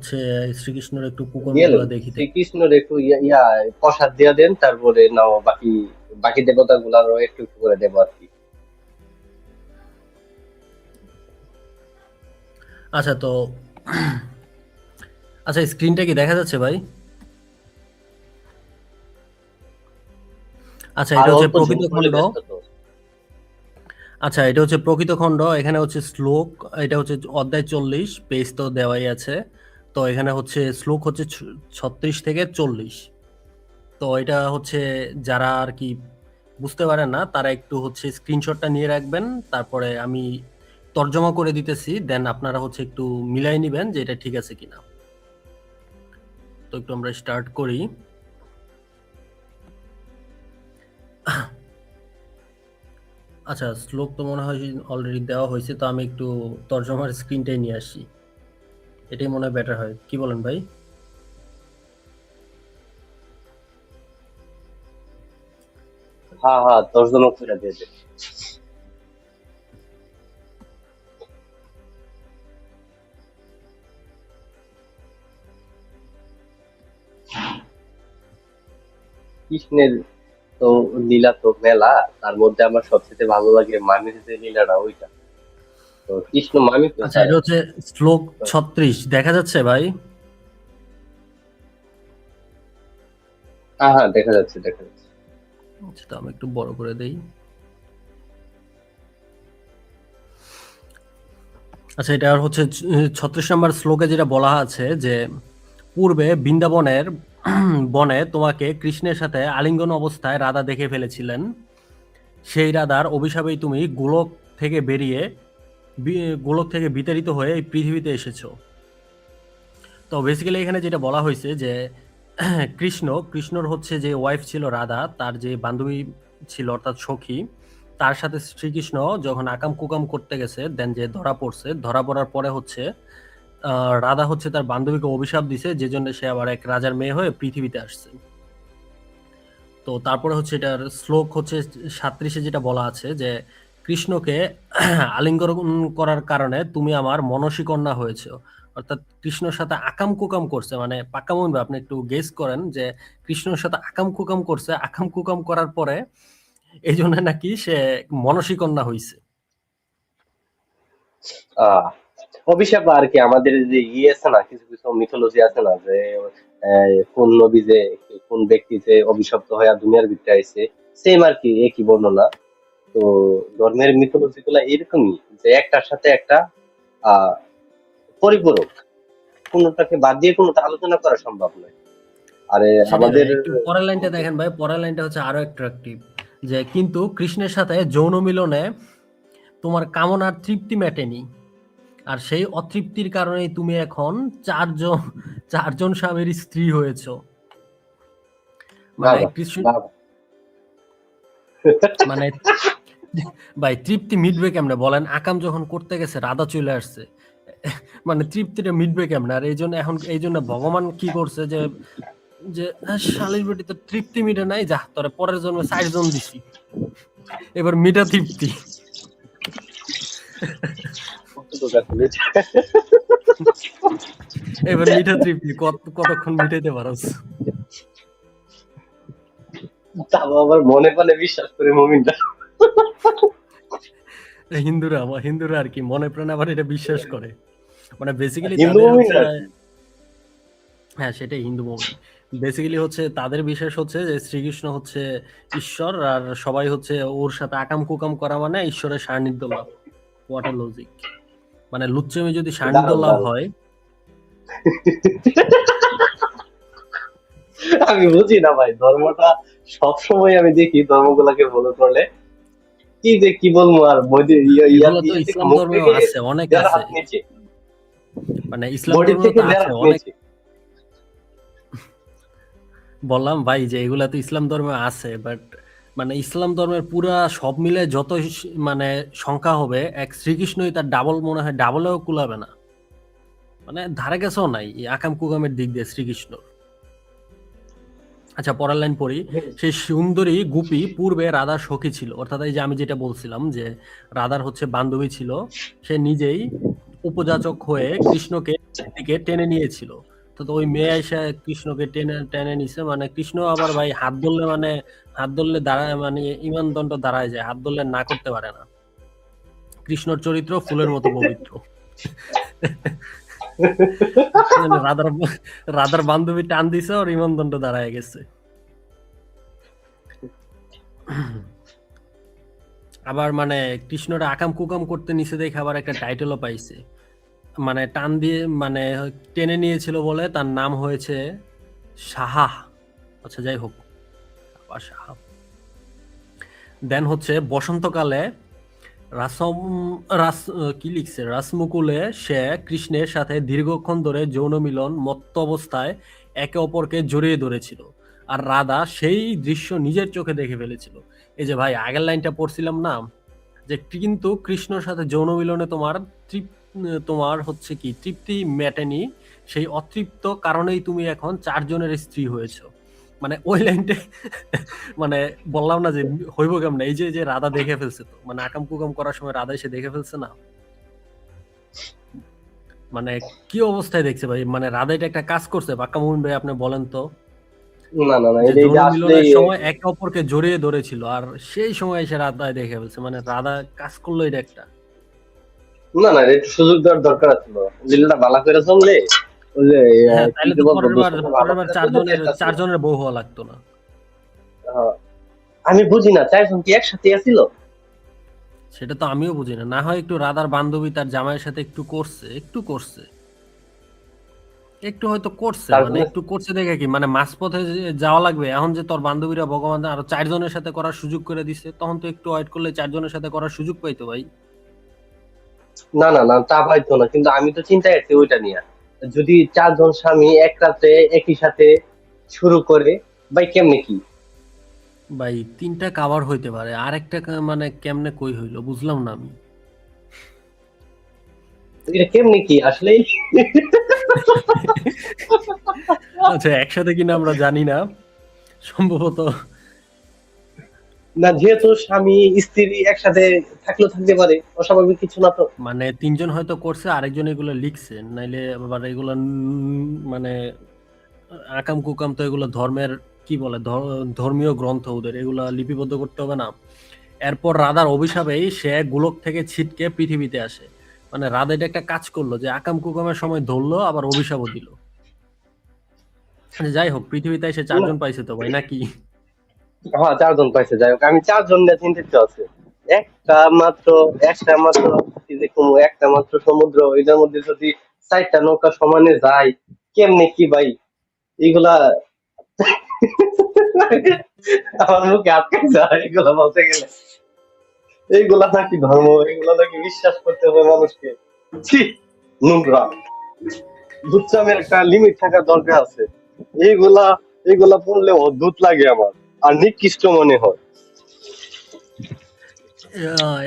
হচ্ছে শ্রীকৃষ্ণের একটু দিয়ে কুকর্মগুলো দেখি তাই। শ্রীকৃষ্ণের একটু প্রসাদ দিয়ে দেন, তারপরে নাও বাকি বাকি দেবতা গুলারও একটু একটু করে দেবো আর কি। আচ্ছা তো আচ্ছা, স্ক্রিনটা কি দেখা যাচ্ছে ভাই? আচ্ছা, আর এটা হচ্ছে অল্প জুম প্রকৃত করলে খণ্ড। ব্যস্ত তো। আচ্ছা, এটা হচ্ছে প্রকৃত খণ্ড, এখানে হচ্ছে শ্লোক। এটা হচ্ছে অধ্যায় 40, পেজ তো দেওয়াই আছে। তো এখানে হচ্ছে শ্লোক হচ্ছে 36 থেকে 40। তো এটা হচ্ছে যারা আর কি বুঝতে পারেন না তারা একটু হচ্ছে স্ক্রিনশটটা নিয়ে রাখবেন। তারপরে আমি তর্জমা করে দিতেছি, দেন আপনারা হচ্ছে একটু মিলাই নিবেন যে এটা ঠিক আছে কিনা। তো একটু আমরা স্টার্ট করি। আচ্ছা, শ্লোক তো মনে হয় অলরেডি দেওয়া হয়েছে, তো আমি একটু তর্জমার স্ক্রিনটাই নিয়ে আসি, এটাই মনে হয় বেটার হয়, কি বলেন ভাই? হ্যাঁ হ্যাঁ, তর্জমা করে দিয়ে দেন। কৃষ্ণের তো লীলা তো মেলা, তার মধ্যে আমার সবচেয়ে ভালো লাগে মামির যে লীলাটা ওইটা। তো কৃষ্ণ মামি আচ্ছা, কোথায়? এটা হচ্ছে শ্লোক 36, দেখা যাচ্ছে ভাই? হ্যাঁ হ্যাঁ, দেখা যাচ্ছে দেখা যাচ্ছে। আচ্ছা, তো আমি একটু বড় করে দেই। আচ্ছা, এটা হচ্ছে 36 নম্বর শ্লোকে যেটা বলা আছে যে পূর্বে বৃন্দাবনের বনে তোমাকে কৃষ্ণের সাথে আলিঙ্গন অবস্থায় রাধা দেখে ফেলেছিলেন। সেই রাধার অভিশাপেই তুমি গোলক থেকে বিতাড়িত হয়ে এই পৃথিবীতে এসেছো। তো বেসিক্যালি এখানে যেটা বলা হয়েছে যে কৃষ্ণর হচ্ছে যে ওয়াইফ ছিল রাধা, তার যে বান্ধবী ছিল অর্থাৎ সখী, তার সাথে শ্রীকৃষ্ণ যখন আকাম কুকাম করতে গেছে, দেন যে ধরা পড়ছে, ধরা পড়ার পরে হচ্ছে রাধা হচ্ছে তার বান্ধবীকে অভিশাপ দিছে, যে জন্য সে আবার এক রাজার মেয়ে হয়ে পৃথিবীতে আসছে। তো তারপরে হচ্ছে এটার শ্লোক হচ্ছে 37-এ যেটা বলা আছে যে কৃষ্ণকে আলিঙ্গন করার কারণে তুমি আমার মনসী কন্যা হয়েছে। অর্থাৎ কৃষ্ণর সাথে আকাম কুকাম করছে, মানে পাক্কা মন আপনি একটু গেস করেন যে কৃষ্ণর সাথে আকাম কুকাম করছে, আকাম কুকাম করার পরে এই জন্য নাকি সে মনসী কন্যা হইছে। আহ অভিশাপ আর কি, আমাদের যে আছে না, কিছু কিছু মিথোলজি আছে না যে কোন নবী যে, কোন ব্যক্তি যে অভিশপ্ত হয়ে দুনিয়ার ভিতরে আইছে, সেম আর কি, একই বর্ণনা। তো ধর্মের মিথোলজি গুলা এরকমই, যে একটার সাথে একটা আহ পরিপূরক, কোনটাকে বাদ দিয়ে কোনটা আলোচনা করা সম্ভব নয়। আরে সেটাই ভাই, আমাদের একটু পরের লাইনটা দেখেন ভাই, পরের লাইনটা হচ্ছে আরো অ্যাট্রাকটিভ, যে কিন্তু কৃষ্ণের সাথে যৌন মিলনে তোমার কামনার তৃপ্তি মেটেনি, আর সেই অতৃপ্তির কারণেই তুমি এখন চারজন চারজন স্বামীর স্ত্রী হয়েছো। মানে বাবা কৃষ্ণ, বাবা। মানে ভাই তৃপ্তি মিটবে কেমনে বলেন? আকাম যখন করতে গেছে রাধা চলে আসছে, মানে তৃপ্তিটা মিটবে কেমনে? আর এই জন্য এখন এই জন্য ভগবান কি করছে যে যে শালীর বেটি তো তৃপ্তি মিটে নাই, যা তোরে পরের জন্মে 4 জন দিছি, এবার মিটা তৃপ্তি। কতটুকু আসলে এবার মিঠা তৃপ্তি কতক্ষণ মিটাইতে পারস? তাও আবার মনে মনে বিশ্বাস করে মুমিনটা। হিন্দুরা আর কি মনে প্রাণে আবার এটা বিশ্বাস করে। মানে বেসিক্যালি হিন্দু তাদের মুমিন হচ্ছে, আর কি। হ্যাঁ সেটাই হিন্দু মুভমেন্ট। বেসিক্যালি হচ্ছে তাদের বিশ্বাস হচ্ছে যে শ্রীকৃষ্ণ হচ্ছে ঈশ্বর, আর সবাই হচ্ছে ওর সাথে আকাম কুকাম করা মানে ঈশ্বরের সান্নিধ্য লাভ। What a logic! মানে লুচ্চমি যদি সান্নিধ্য দারুণ লাভ দারুণ। হয়। আমি বুঝি না ভাই ধর্মটা, সবসময় আমি দেখি ধর্মগুলাকে ফলো করলে কি যে কি বলবো, আর বৈদিক এগুলো তো ইয়া থেকে ইসলাম মুখ ধর্মেও থেকে আছে, অনেক দেড় আছে। হাত নিচে, মানে ইসলাম বডি ধর্মেও থেকে তো দেড় আছে হাত অনেক। নিচে। বললাম ভাই যে এগুলা তো ইসলাম ধর্মে আছে, বাট মানে ইসলাম ধর্মের পুরা সব মিলে যত মানে সংখ্যা হবে, এক শ্রীকৃষ্ণই তার ডাবল, মনে হয় ডাবলেও কুলাবে না। মানে ধারে কাছেও নাই এই আকাম কুকামের দিক দিয়ে শ্রীকৃষ্ণ। আচ্ছা, পরের লাইন পড়ি। সেই সুন্দরী গোপী পূর্বে রাধার সখী ছিল, অর্থাৎ এই যে আমি যেটা বলছিলাম যে রাধার হচ্ছে বান্ধবী ছিল, সে নিজেই উপযাচক হয়ে কৃষ্ণকে দিকে টেনে নিয়েছিল। তো ওই মেয়ে এসে কৃষ্ণকে টেনে টেনে নিছে, মানে কৃষ্ণ আবার ভাই হাত ধরলে দাঁড়ায়, মানে ইমানদণ্ড দাঁড়ায় যায়, হাত ধরলে না করতে পারে না। কৃষ্ণর চরিত্র ফুলের মতো পবিত্র। মানে রাধার বান্ধবী টান দিছে, ওর ইমানদণ্ড দাঁড়ায় গেছে। আবার মানে কৃষ্ণরা আকাম কুকাম করতে নিচে দেখে আবার একটা টাইটেলও পাইছে, মানে টান দিয়ে মানে টেনে নিয়েছিল বলে তার নাম হয়েছে সাহা। আচ্ছা যাই হোক, আবার সাহা। দেন হচ্ছে বসন্তকালে রাসম রাস কি লিখছে, রাসমুকুলে সে কৃষ্ণের সাথে দীর্ঘক্ষণ ধরে যৌন মিলন মত্ত অবস্থায় একে অপরকে জড়িয়ে ধরেছিল, আর রাধা সেই দৃশ্য নিজের চোখে দেখে ফেলেছিল। এই যে ভাই আগের লাইনটা পড়ছিলাম না, যে কিন্তু কৃষ্ণর সাথে যৌন মিলনে তোমার হচ্ছে কি তৃপ্তি মেটেনি, সেই অতৃপ্ত কারণেই তুমি এখন 4 জনের স্ত্রী হয়েছো। মানে ওই লাইনটা মানে বললাম না যে হইব কেমন, এই যে যে রাধা দেখে ফেলছে, তো মানে আকাম কুকাম করার সময় রাধা এসে দেখে ফেলছে না, মানে কি অবস্থায় দেখছে ভাই, মানে রাধা এটা একটা কাজ করছে পাক্কা মুমিন ভাই, আপনি বলেন তো। না না না, যে এটা যৌন এটা আসলে মিলনের সময় একে অপরকে জড়িয়ে ধরেছিল, আর সেই সময় এসে রাধা দেখে ফেলছে, মানে রাধা কাজ করলো এটা একটা। না না, এটা একটু সুযোগ দেওয়ার দরকার ছিল। জিনিসটা ভালো করে চললে ওই যে হ্যাঁ, কি তাইলে যে তো বলবো, পরের বার দোষটা ভালো করে চললে চার চাইতাছিল। জনের বউ হওয়া লাগতো না। আমি বুঝি না, চারজন কি একসাথে আসিল? সেটা তো আমিও বুঝি না, না হয় একটু রাধার বান্ধবী তার জামাইয়ের সাথে একটু হয়তো করছে, তার মানে জন্য একটু করছে দেখে কি, মানে মাঝপথে যাওয়া লাগবে এখন, যে তোর বান্ধবীরা ভগবান আরো 4 জনের সাথে করার সুযোগ করে দিছে, তখন তো একটু ওয়েট করলে 4 জনের সাথে করার সুযোগ পাইতো ভাই। না না না, তা পাইতো না, কিন্তু আমি তো চিন্তায় আছি ওইটা নিয়ে। যদি চারজন স্বামী এক রাতে একই সাথে শুরু করে, ভাই কেমনে কি? ভাই 3টা কাভার হইতে পারে, আর একটা মানে কেমনে কই হইলো বুঝলাম না আমি। এটা কেমনে কি আসলে? আচ্ছা একসাথে কিনা আমরা জানি না, সম্ভবত। না, যেহেতু স্বামী স্ত্রী একসাথে থাকলেও থাকতে পারে, অস্বাভাবিক কিছু না তো। মানে 3জন হয়তো করছে, আরেকজন এগুলো লিখছে, নাইলে আবার এগুলো মানে আকাম কুকাম তো এগুলো ধর্মের কি বলে ধর্মীয় গ্রন্থ, ওদের এগুলা লিপিবদ্ধ করতে হবে না। এরপর রাধার অভিশাপেই সে গোলক থেকে ছিটকে পৃথিবীতে আসে, মানে রাধা এটা একটা কাজ করলো যে আকাম কুকামের সময় ধরলো, আবার অভিশাপও দিল। আচ্ছা, যাই হোক, পৃথিবীতে এসে 4 জন পাইছে তো ভাই নাকি। হ্যাঁ, চারজন পাইছে। যাই হোক, আমি চারজন নিয়ে চিন্তিত আছি। একটা মাত্র একটা মাত্র কি যে কমু, একটা মাত্র সমুদ্র, এটার মধ্যে যদি 4টা নৌকা সমানে যায়, কেমনে কি ভাই এগুলা? আমার মুখে আটকে যায় এগুলা বলতে গেলে। এইগুলা নাকি ধর্ম, এগুলা নাকি বিশ্বাস করতে হবে মানুষকে? ছি, নোংরা। দুচ্চামের একটা লিমিট থাকার দরকার আছে। এইগুলা এইগুলা পড়লে অদ্ভুত লাগে আমার, আর নিকৃষ্ট মনে হয়।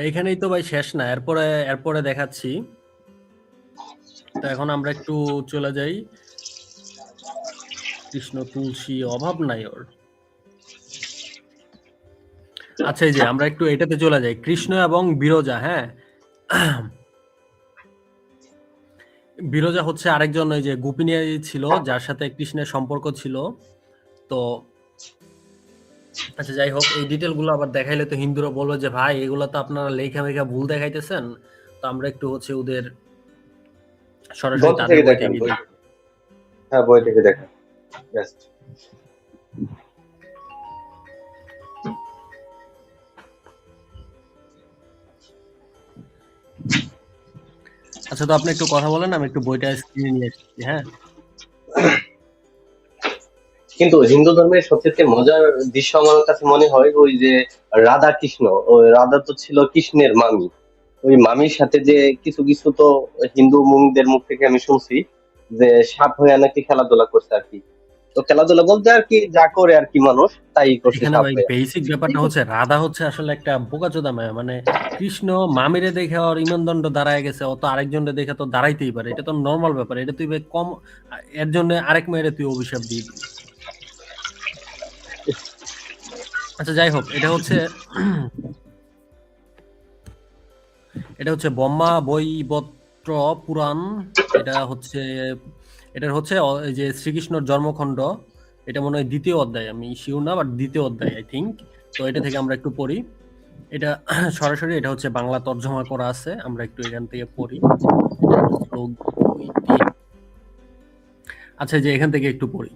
এখানেই তো ভাই শেষ না, এরপরে এরপরে দেখাচ্ছি। তো এখন আমরা একটু চলে যাই, কৃষ্ণ তুলসী অভাব নাই ওর। আচ্ছা এই যে আমরা একটু এটাতে চলে যাই, কৃষ্ণ এবং বিরজা। হ্যাঁ, বিরজা হচ্ছে আরেকজন ওই যে গোপিনী ছিল, যার সাথে কৃষ্ণের সম্পর্ক ছিল। তো আচ্ছা যাই হোক, এই ডিটেল গুলো আবার দেখাইলে তো হিন্দুরা বলবে যে ভাই এগুলো তো আপনারা লেখা মেখা ভুল দেখাইতেছেন। তো আমরা একটু হচ্ছে ওদের সরাসরি গ্রন্থ তাদের থেকে বই দেখেন, থেকে বই দিই। থেকে। হ্যাঁ, বই থেকে দেখেন। Best. আচ্ছা, তো আপনি একটু কথা বলেন, আমি একটু বইটা স্ক্রিনে নিয়ে এসেছি। হ্যাঁ, কিন্তু হিন্দু ধর্মের সবচেয়ে মজার দৃশ্য আমার কাছে মনে হয় ওই যে রাধা কৃষ্ণ, ওই রাধা তো ছিল কৃষ্ণের মামি। ওই মামির সাথে যে কিছু কিছু তো হিন্দু মুনিদের মুখ থেকে আমি শুনছি যে সাপ হয়ে নাকি খেলাধুলা করছে আর কি। তো খেলাধুলা বলতে আর কি যা করে আর কি, মানুষ তাই করছে এখানে সাপ ভাই হয়ে। বেসিক ব্যাপারটা হচ্ছে রাধা হচ্ছে আসলে একটা বোকাচোদা মেয়ে, মানে কৃষ্ণ মামিরে দেখে ওর ইমানদণ্ড দাঁড়ায় গেছে, ও তো আরেকজনের দেখে তো দাঁড়াইতেই পারে, এটা তো নর্মাল ব্যাপার, এটা তুই ভাই কম এর জন্য আরেক মেয়েরে তুই অভিশাপ দিয়ে দিবি। আচ্ছা যাই হোক, এটা হচ্ছে ব্রহ্মা বৈবর্ত ধৃতরাষ্ট্র পুরাণ, এটা হচ্ছে এটার হচ্ছে এই যে শ্রীকৃষ্ণর জন্মখণ্ড, এটা মনে হয় দ্বিতীয় অধ্যায়, আমি শিওর না, বাট দ্বিতীয় অধ্যায় আই থিঙ্ক। তো এটা থেকে আমরা একটু পড়ি। এটা সরাসরি এটা হচ্ছে বাংলা তর্জমা করা আছে, আমরা একটু এখান থেকে পড়ি। এটা শ্লোক 2-3। আচ্ছা, এই যে এখান থেকে একটু পড়ি।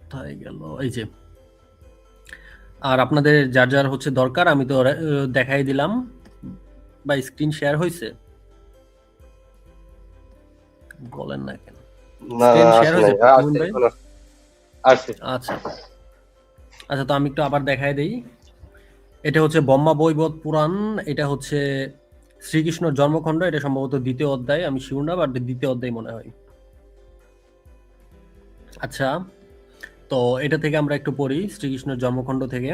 কোথায় গেল? এই যে, আর আপনাদের যার যার হচ্ছে দরকার আমি তো দেখাই দিলাম, বা স্ক্রিন শেয়ার হয়েছে? বলেন না কেন? না স্ক্রিন শেয়ার আসে হয়েছে নাই, পাকামুন আসছে ভাই? এখন আসছে। আচ্ছা আচ্ছা, তো আমি একটু আবার দেখাই দেই। এটা হচ্ছে ব্রহ্মা বৈবর্ত পুরাণ, এটা হচ্ছে শ্রীকৃষ্ণর জন্মখণ্ড, এটা সম্ভবত দ্বিতীয় অধ্যায়, আমি শিওর না, বাট দ্বিতীয় অধ্যায় মনে হয়। আচ্ছা, তো এটা থেকে আমরা একটু পড়ি শ্রীকৃষ্ণের জন্মখণ্ড থেকে।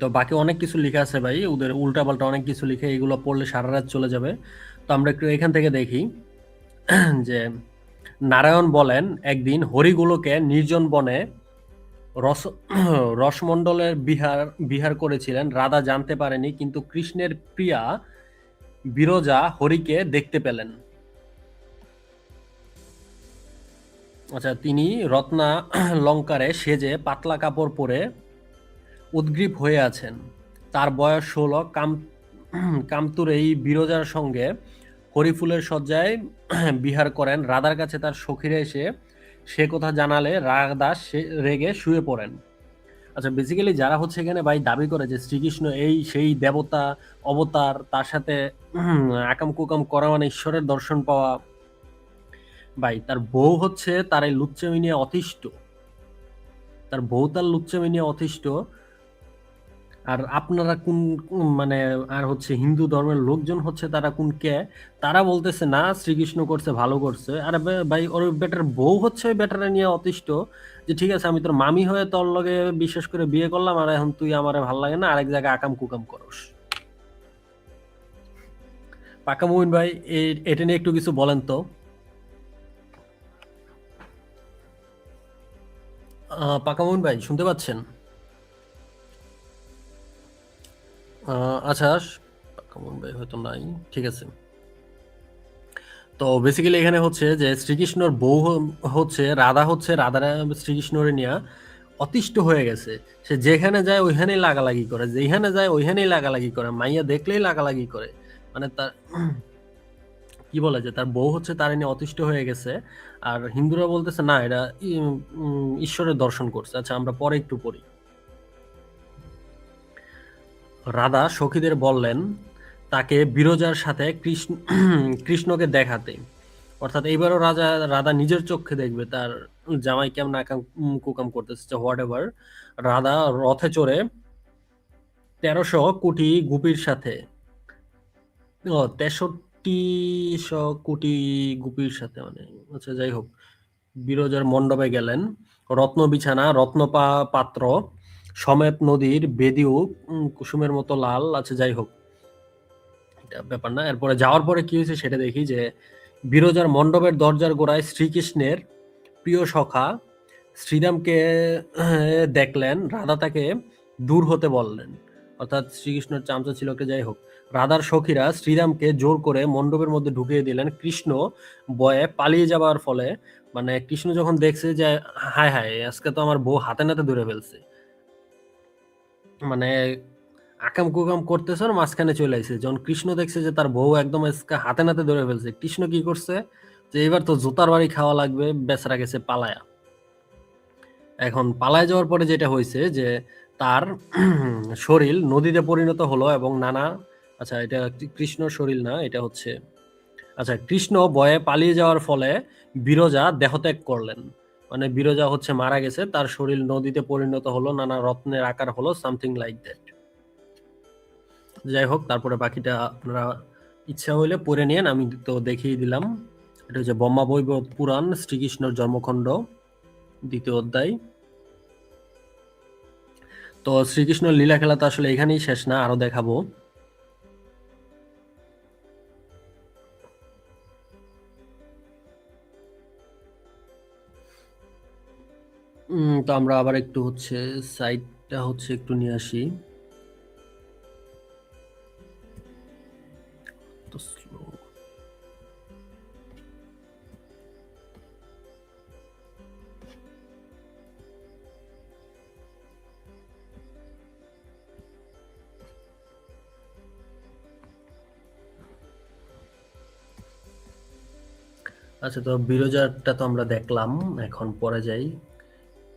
তো বাকি অনেক কিছু লেখা আছে ভাই, ওদের উল্টাপাল্টা অনেক কিছু লিখে, এগুলো পড়লে সারা রাত চলে যাবে। তো আমরা একটু এখান থেকে দেখি যে নারায়ণ বলেন, একদিন হরিগুলোকে নির্জন বনে রস রসমণ্ডলের বিহার বিহার করেছিলেন। রাধা জানতে পারেনি, কিন্তু কৃষ্ণের প্রিয়া বিরজা হরিকে দেখতে পেলেন। আচ্ছা, তিনি রত্না লঙ্কারে সেজে পাতলা কাপড় পরে উদ্গ্রীব হয়ে আছেন। তার বয়স 16। কামতুর এই বিরজার সঙ্গে হরিফুলের শয্যায় বিহার করেন। রাধার কাছে তার সখীরা এসে সে কথা জানালে রাধা রেগে শুয়ে পড়েন। আচ্ছা, বেসিক্যালি যারা হচ্ছে এখানে ভাই দাবি করে যে শ্রীকৃষ্ণ এই সেই দেবতা অবতার, তার সাথে আকাম কুকাম করা মানে ঈশ্বরের দর্শন পাওয়া, ভাই তার বউ হচ্ছে তার এই লুচ্চামি নিয়ে অতিষ্ঠ, তার বউ তার লুচ্চামি নিয়ে অতিষ্ঠ। আর আপনারা মানে আর হচ্ছে হিন্দু ধর্মের লোকজন হচ্ছে তারা কোন কে, তারা বলতেছে না শ্রীকৃষ্ণ করছে ভালো করছে। আরে ভাই, ওর বেটার বউ হচ্ছে ওই বেটারে নিয়ে অতিষ্ঠ, যে ঠিক আছে আমি তোর মামি হয়ে তোর লগে বিশেষ করে বিয়ে করলাম, আর এখন তুই আমারে ভাল লাগে না, আরেক জায়গায় আকাম কুকাম করস। পাকা মুমিন ভাই, এটা নিয়ে একটু কিছু বলেন তো। পাকা মুমিন ভাই শুনতে পাচ্ছেন? আচ্ছা, পাকা মুমিন ভাই হয়তো নাই, ঠিক আছে। তো বেসিক্যালি এখানে হচ্ছে যে শ্রীকৃষ্ণর বউ হচ্ছে রাধা, হচ্ছে রাধারা শ্রীকৃষ্ণরে নিয়ে অতিষ্ঠ হয়ে গেছে। সে যেখানে যায় ওইখানেই লাগালাগি করে, যেখানে যায় ওইখানেই লাগালাগি করে, মাইয়া দেখলেই লাগালাগি করে। মানে তার কি বলে যে তার বউ হচ্ছে তার নিয়ে অতিষ্ঠ হয়ে গেছে। আর হিন্দুরা বলতেছে না, এটা ঈশ্বরের দর্শন করছে। আচ্ছা, আমরা পরে একটু পড়ি। রাধা সখীদের বললেন তাকে বিরজার সাথে কৃষ্ণকে দেখাতে। অর্থাৎ এইবারও রাধা নিজের চোখে দেখবে তার জামাই কেমন আকাম কুকাম করতেছে, হোয়াট এভার। রাধা রথে চড়ে 1300 কোটি গুপির সাথে, 6300 কোটি গুপির সাথে, মানে আচ্ছা যাই হোক, বিরজার মণ্ডপে গেলেন। রত্ন বিছানা, পাত্র সমেত নদীর বেদিও কুসুমের মতো লাল। আচ্ছা যাই হোক, এটা ব্যাপার না। এরপরে যাওয়ার পরে কি হয়েছে সেটা দেখি। যে বিরজার মণ্ডপের দরজার গোড়ায় শ্রীকৃষ্ণের প্রিয় সখা শ্রীরামকে দেখলেন। রাধা তাকে দূর হতে বললেন, অর্থাৎ শ্রীকৃষ্ণের চামচা ছিল একটা, যাই হোক। রাধার সখীরা শ্রীরামকে জোর করে মণ্ডপের মধ্যে ঢুকিয়ে দিলেন। কৃষ্ণ বয়ে পালিয়ে যাবার ফলে, মানে কৃষ্ণ যখন দেখছে যে হায় হায় আজকে তো আমার বউ হাতে নাতে ধরে ফেলছে, মানে আকাম কুকাম করতেছে আর মাঝখানে চলে আসছে। যখন কৃষ্ণ দেখছে যে তার বউ একদম আজকে হাতে নাতে ধরে ফেলছে, কৃষ্ণ কি করছে যে এবার তো জুতার বাড়ি খাওয়া লাগবে, বেচারা গেছে পালায়া। এখন পালায় যাওয়ার পরে যেটা হয়েছে যে তার শরীর নদীতে পরিণত হলো এবং নানা, আচ্ছা এটা কৃষ্ণর শরীর না, এটা হচ্ছে, আচ্ছা কৃষ্ণ বয়ে পালিয়ে যাওয়ার ফলে বিরজা দেহত্যাগ করলেন। মানে বিরজা হচ্ছে মারা গেছে, তার শরীর নদীতে পরিণত হলো, নানা রত্নের আকার হলো, সামথিং লাইক দ্যাট। যাই হোক, তারপরে বাকিটা আপনারা ইচ্ছা হইলে পড়ে নিয়েন, আমি তো দেখিয়ে দিলাম। এটা হচ্ছে ব্রহ্মা বৈবর্ত পুরাণ, শ্রীকৃষ্ণের জন্মখণ্ড, দ্বিতীয় অধ্যায়। তো শ্রীকৃষ্ণের লীলা খেলা তো আসলে এখানেই শেষ না, আরো দেখাবো। তো আমরা আবার একটু হচ্ছে সাইডটা হচ্ছে একটু নিয়ে আসি। আচ্ছা, তো বিরজাটা তো আমরা দেখলাম, এখন পরে যাই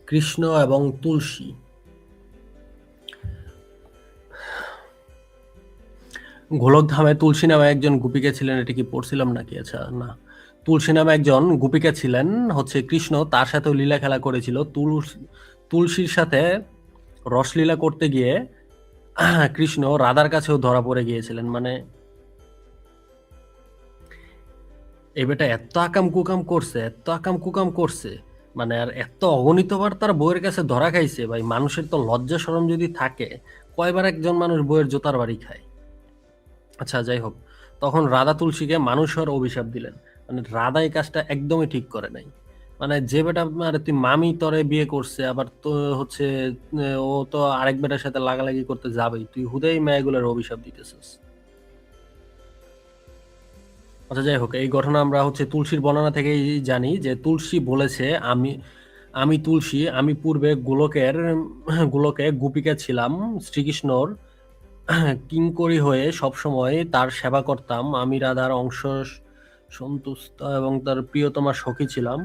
কৃষ্ণ এবং তুলসী। গোলকধামে তুলসী নামে একজন গোপিকা ছিলেন, এটা কি পড়ছিলাম নাকি? আচ্ছা না, তুলসী নামে একজন গোপিকা ছিলেন, হচ্ছে কৃষ্ণ তার সাথেও লীলা খেলা করেছিল। তুলসীর সাথে রসলীলা করতে গিয়ে কৃষ্ণ রাধার কাছেও ধরা পড়ে গিয়েছিলেন। মানে এই বেটা এত আকাম কুকাম করছে, এত আকাম কুকাম করছে, মানে আর এত অগণিতবার তার বউয়ের কাছে ধরা খাইছে। ভাই, মানুষের তো লজ্জা শরম যদি থাকে, কয়বার একজন মানুষ বউয়ের জোতার বাড়ি খায়। আচ্ছা যাই হোক, তখন রাধা তুলসীকে মানুষ হওয়ার অভিশাপ দিলেন। মানে রাধা এই কাজটা একদমই ঠিক করে নাই। মানে যে বেটা, মানে তুই মামি তরে বিয়ে করছে, আবার তো হচ্ছে ও তো আরেক বেটার সাথে লাগালাগি করতে যাবেই, তুই হুদাই মেয়েগুলোর অভিশাপ দিতেছিস। আচ্ছা যাই হোক, এই ঘটনা আমরা হচ্ছে তুলসীর বর্ণনা থেকেই জানি যে তুলসী বলেছে, আমি আমি তুলসী, আমি পূর্বে গোলকে গোপিকা ছিলাম, শ্রীকৃষ্ণর কিঙ্করী হয়ে সবসময় তার সেবা করতাম। আমি রাধার অংশ, সন্তুষ্ট এবং তার প্রিয়তমা সখী ছিলাম।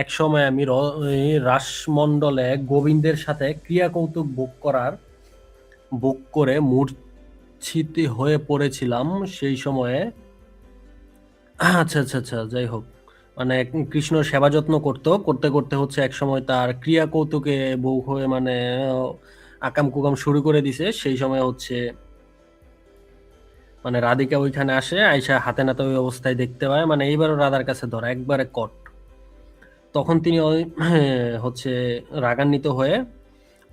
এক সময় আমি এই রাসমণ্ডলে গোবিন্দের সাথে ক্রিয়া কৌতুক ভোগ করে মূর্ছিত হয়ে পড়েছিলাম সেই সময়ে। আচ্ছা আচ্ছা আচ্ছা, যাই হোক, মানে কৃষ্ণ সেবা যত্ন করতে করতে হচ্ছে এক সময় তার ক্রিয়া কৌতুকে বউ হয়ে মানে আকাম কুকাম শুরু করে দিছে। সেই সময় হচ্ছে মানে রাধিকা ওইখানে আসে, আয়সা হাতে নাতে ওই অবস্থায় দেখতে পায়। মানে এইবারও রাধার কাছে ধরা একবারে কট। তখন তিনি ওই হচ্ছে রাগান্বিত হয়ে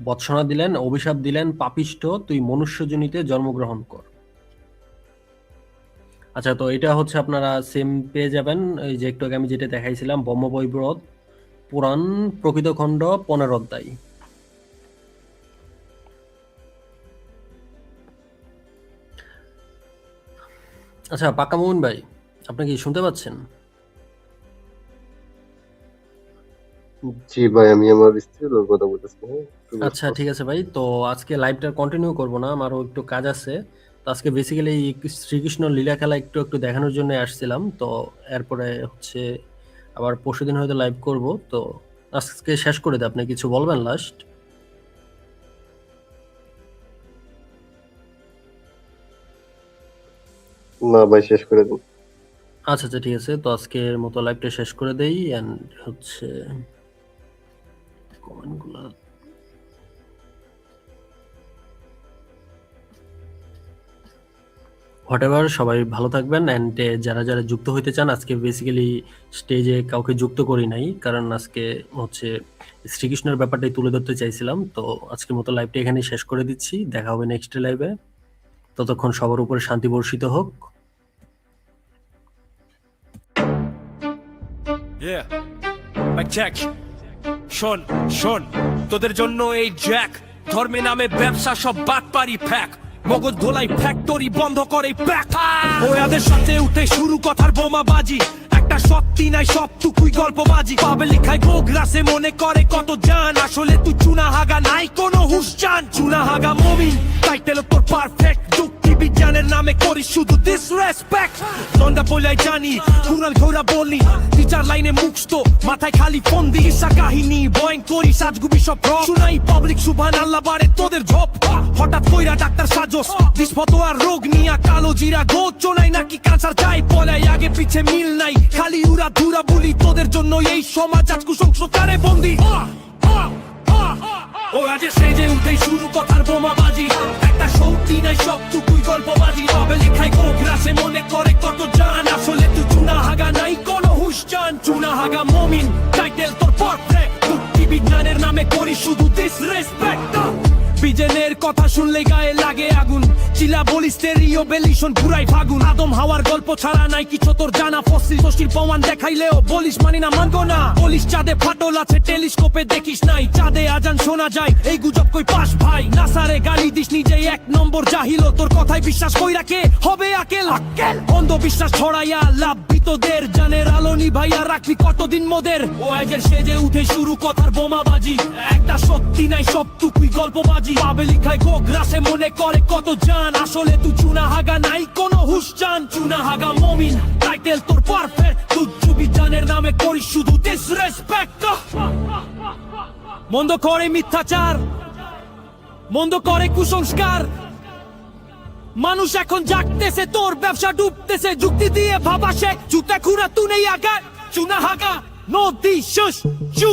ভৎসনা দিলেন, অভিশাপ দিলেন, পাপিষ্ঠ, তুই মনুষ্যজনিতে জন্মগ্রহণ কর। আচ্ছা, তো এটা হচ্ছে আপনারা সেম পেয়ে যাবেন, এই যে একটু আগে আমি যেটা দেখাইছিলাম, ব্রহ্মবৈবর্ত পুরাণ প্রকৃত খণ্ড 15 অধ্যায়। আচ্ছা পাক্কা মোমিন ভাই, আপনি কি শুনতে পাচ্ছেন? জি ভাই, আমি আমার স্ত্রীর ওর কথা বলতেছি। হ্যাঁ, একটু ব্যস্ত আচ্ছা ঠিক আছি। আছে ভাই, তো আজকে লাইভটা কন্টিনিউ করব না, আমারও একটু কাজ আছে। তো আজকে বেসিক্যালি শ্রীকৃষ্ণ লীলা খেলা একটু একটু দেখানোর জন্য আসছিলাম। তো এরপরে হচ্ছে আবার পরশুদিন হয়তো লাইভ করব। তো আজকে শেষ করে দিই, আপনি কিছু বলবেন লাস্ট? না ভাই, শেষ করে দিন। আচ্ছা আচ্ছা ঠিক আছে, তো আজকের মতো লাইভটা শেষ করে দেই। এন্ড হচ্ছে কমেন্টগুলো, হোয়াটএভার, সবাই ভালো থাকবেন। অ্যান্ড যারা যারা যুক্ত হইতে চান, আজকে বেসিক্যালি স্টেজে কাউকে যুক্ত করি নাই, কারণ আজকে হচ্ছে শ্রীকৃষ্ণের ব্যাপারটাই তুলে ধরতে চাইছিলাম। তো আজকের মতো লাইভটা এখানে শেষ করে দিচ্ছি, দেখা হবে নেক্সট লাইভে। ততক্ষণ সবার উপরে শান্তি বর্ষিত হোক। Yeah, mic check. শোন শোন, তোদের জন্য এই জ্যাক, ধর্মে নামে ব্যবসা সব বাদ পারি ফ্যাক, মগজ ধোলাই ফ্যাক্টরি বন্ধ করে প্যাক। ওদের সাথে উঠে শুরু কথার বোমা বাজি, একটা সত্যি নাই সবটুকুই গল্পবাজি। পাবে লিখায় গোগ্রাসে মনে করে কত জান, আসলে তুই চুনা হাগা নাই কোনো হুশ জান। চুনা হাগা মমিন, টাইটেল তোর পারফেক্ট, যুক্তি বিজ্ঞানের নামে করিস শুধু ডিসরেসপেক্ট। লন্ডা বলাই জানি, কুরাল ঘোরা বলি, টিচার লাইনে মুখস্থ, মাথায় খালি ফোন দি ইসা কাহিনী বয়ং করি সাজগুবি সব রক। শুনাই পাবলিক সুবহান আল্লাহ বারে তোদের ঝপ, হঠাৎ কইরা ডাক্তার সাজস দিসপত আর রোগ নিয়া কালো জিরা গোচনাই নাকি ক্যান্সার যাই পলাই, আগে পিছে মিল নাই, খালি উড়া ধুরা বলি। তোদের জন্য এই সমাজ আজ কুসংস্কারে বন্দি। ও আজ সেজে উঠে শুরু কথার বোমা বাজি, একটা শক্তি নাই সবটুকুই গল্পবাজি। পাবে লিখায় গোগ্রাসে মনে করে কত জান, আসলে তুই চুনা হাগা নাই কোনো হুশ জান। চুনা হাগা মমিন, টাইটেল তোর পারফেক্ট, যুক্তি বিজ্ঞানের নামে করি শুধু ডিসরেসপেক্ট। বিজেনের কথা শুনলে গায়ে লাগে আগুন, চিলা বলিস তেরিও বেলিশন পুরাই ফাগুন। আদম হাওয়ার গল্প ছাড়া নাই কিছু তোর জানা, ফসিল ফসিল প্রমাণ দেখাইলেও বলিস মানি না মানবো না। বলিস চাঁদে ফাটল আছে টেলিস্কোপে দেখিস নাই, চাঁদে আজান শোনা যায় এই গুজব কই পাস ভাই। নাসারে গালি দিস নিজেই এক নম্বর জাহিল, তোর কথায় বিশ্বাস কই রাখে হবে আকেল আকেল। অন্ধবিশ্বাস ছড়াইয়া লাভ বিতদের, জানের আলো নিভাইয়া রাখবি কতদিন মোদের। ও আজের সেজে উঠে শুরু কথার বোমাবাজি, একটা সত্যি নাই সবটুকুই গল্পবাজি। পাবে লিখায় গোগ্রাসে মনে করে কত জান, আসলে তুই চুনা হাগা নাই কোনো হুশ জান। চুনা হাগা মমিন, টাইটেল তোর পারফেক্ট, তুচ্ছ বিজ্ঞানের মন্দ করে মিথ্যাচার, মন্দ করে কুসংস্কার। মানুষ এখন জাগতেছে, তোর ব্যবসা ডুবতেছে, যুক্তি দিয়ে ভাবা শেখ, জুতা খুঁড়া তু নেই আগা, চুনা হাগা নদী শুষ চু